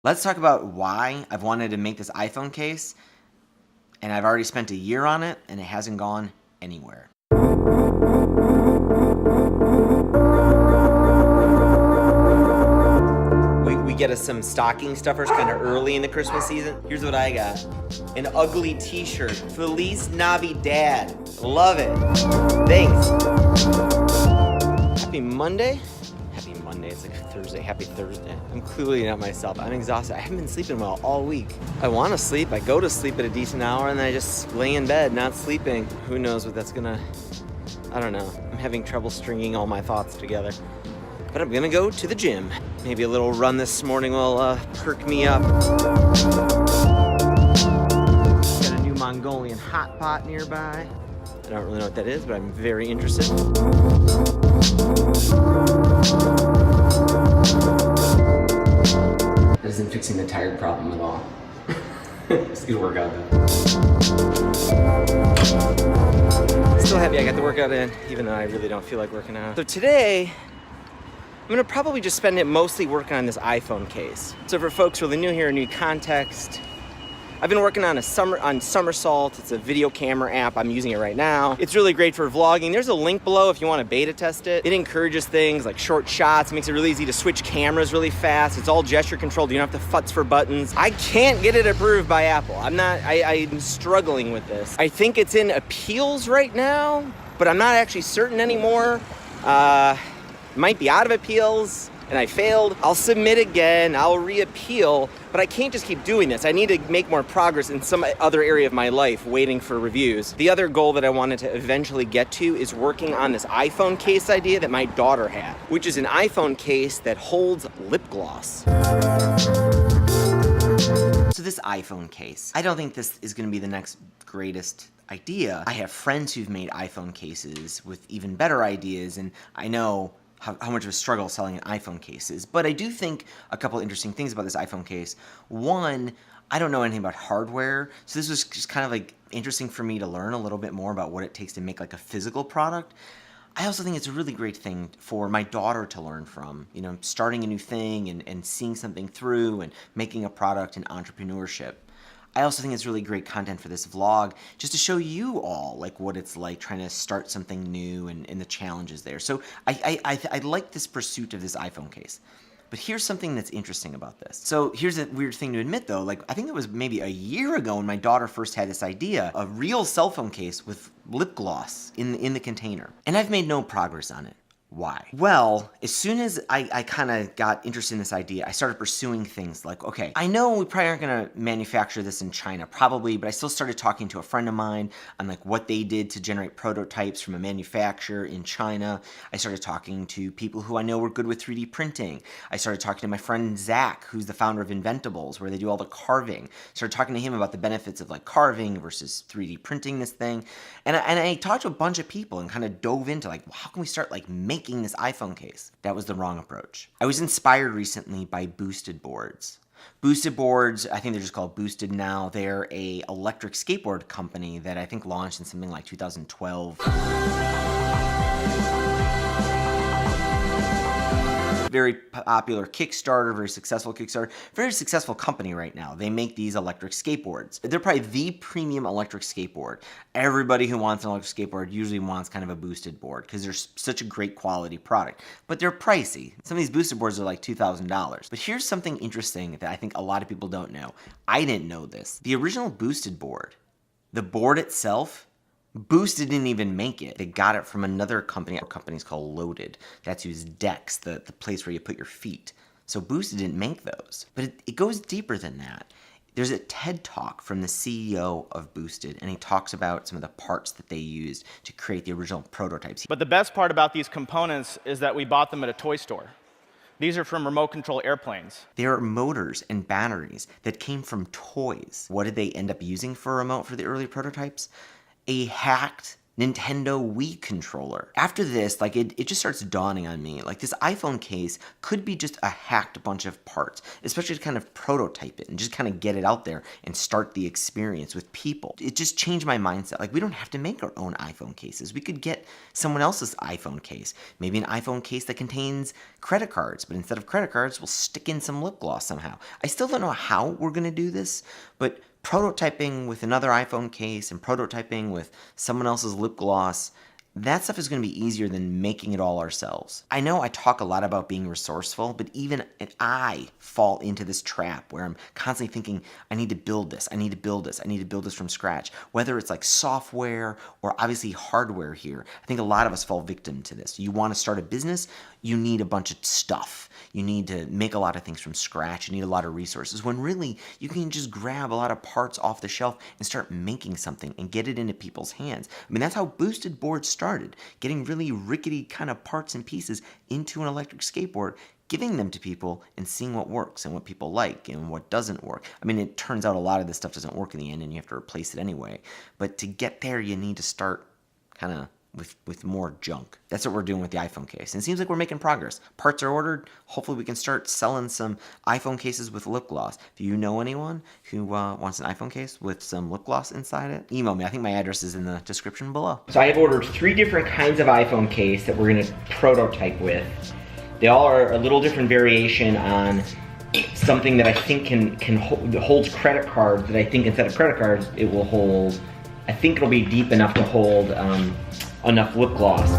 Let's talk about why I've wanted to make this iPhone case, and I've already spent a year on it, and it hasn't gone anywhere. We get us some stocking stuffers kind of early in the Christmas season. Here's what I got. An ugly t-shirt. Feliz Navidad. Love it. Thanks. Happy Monday. Happy Monday. It's like Thursday. Happy Thursday. I'm clearly not myself. I'm exhausted. I haven't been sleeping well all week. I want to sleep. I go to sleep at a decent hour and then I just lay in bed not sleeping. Who knows what that's gonna... I don't know. I'm having trouble stringing all my thoughts together. But I'm gonna go to the gym. Maybe a little run this morning will perk me up. Got a new Mongolian hot pot nearby. I don't really know what that is, but I'm very interested. That isn't fixing the tired problem at all. It's a good workout though. Still happy I got the workout in, even though I really don't feel like working out. So today, I'm gonna probably just spend it mostly working on this iPhone case. So for folks really new here, a new context, I've been working on Somersault. It's a video camera app. I'm using it right now. It's really great for vlogging. There's a link below if you want to beta test it. It encourages things like short shots, makes it really easy to switch cameras really fast. It's all gesture controlled. You don't have to futz for buttons. I can't get it approved by Apple. I'm struggling with this. I think it's in appeals right now, but I'm not actually certain anymore. Might be out of appeals and I failed. I'll submit again, I'll reappeal, but I can't just keep doing this. I need to make more progress in some other area of my life waiting for reviews. The other goal that I wanted to eventually get to is working on this iPhone case idea that my daughter had, which is an iPhone case that holds lip gloss. So this iPhone case, I don't think this is gonna be the next greatest idea. I have friends who've made iPhone cases with even better ideas, and I know how much of a struggle selling an iPhone case is. But I do think a couple interesting things about this iPhone case. One, I don't know anything about hardware, so this was just kind of like interesting for me to learn a little bit more about what it takes to make like a physical product. I also think it's a really great thing for my daughter to learn from, you know, starting a new thing and seeing something through and making a product and entrepreneurship. I also think it's really great content for this vlog, just to show you all like what it's like trying to start something new and the challenges there. So I like this pursuit of this iPhone case. But here's something that's interesting about this. So here's a weird thing to admit though, like I think it was maybe a year ago when my daughter first had this idea, a real cell phone case with lip gloss in the container. And I've made no progress on it. Why? Well, as soon as I kind of got interested in this idea, I started pursuing things like, okay, I know we probably aren't going to manufacture this in China, probably, but I still started talking to a friend of mine on like what they did to generate prototypes from a manufacturer in China. I started talking to people who I know were good with 3D printing. I started talking to my friend Zach, who's the founder of Inventables, where they do all the carving. Started talking to him about the benefits of like carving versus 3D printing this thing. And I talked to a bunch of people and kind of dove into like, how can we start like making this iPhone case? That was the wrong approach. I was inspired recently by Boosted Boards. Boosted Boards, I think they're just called Boosted now. They're a electric skateboard company that I think launched in something like 2012. Very popular Kickstarter, very successful Kickstarter, very successful company right now. They make these electric skateboards. They're probably the premium electric skateboard. Everybody who wants an electric skateboard usually wants kind of a boosted board because they're such a great quality product. But they're pricey. Some of these boosted boards are like $2,000. But here's something interesting that I think a lot of people don't know. I didn't know this. The original boosted board, the board itself, Boosted didn't even make it. They got it from another company. Our company's called Loaded. That's whose decks, the place where you put your feet. So Boosted didn't make those. But it goes deeper than that. There's a TED Talk from the CEO of Boosted, and he talks about some of the parts that they used to create the original prototypes. But the best part about these components is that we bought them at a toy store. These are from remote control airplanes. There are motors and batteries that came from toys. What did they end up using for a remote for the early prototypes? A hacked Nintendo Wii controller. After this, like it just starts dawning on me, like this iPhone case could be just a hacked bunch of parts, especially to kind of prototype it and just kind of get it out there and start the experience with people. It just changed my mindset. Like we don't have to make our own iPhone cases. We could get someone else's iPhone case, maybe an iPhone case that contains credit cards, but instead of credit cards, we'll stick in some lip gloss somehow. I still don't know how we're gonna do this, but prototyping with another iPhone case and prototyping with someone else's lip gloss, that stuff is going to be easier than making it all ourselves. I know I talk a lot about being resourceful, but even I fall into this trap where I'm constantly thinking, I need to build this, I need to build this, I need to build this from scratch. Whether it's like software or obviously hardware here, I think a lot of us fall victim to this. You want to start a business, you need a bunch of stuff. You need to make a lot of things from scratch. You need a lot of resources, when really you can just grab a lot of parts off the shelf and start making something and get it into people's hands. I mean, that's how boosted boards started, getting really rickety kind of parts and pieces into an electric skateboard, giving them to people and seeing what works and what people like and what doesn't work. I mean, it turns out a lot of this stuff doesn't work in the end and you have to replace it anyway. But to get there, you need to start kind of with more junk. That's what we're doing with the iPhone case. And it seems like we're making progress. Parts are ordered. Hopefully we can start selling some iPhone cases with lip gloss. If you know anyone who wants an iPhone case with some lip gloss inside it, email me. I think my address is in the description below. So I have ordered 3 different kinds of iPhone case that we're gonna prototype with. They all are a little different variation on something that I think holds credit cards, that I think instead of credit cards, it will hold, I think it'll be deep enough to hold enough lip gloss.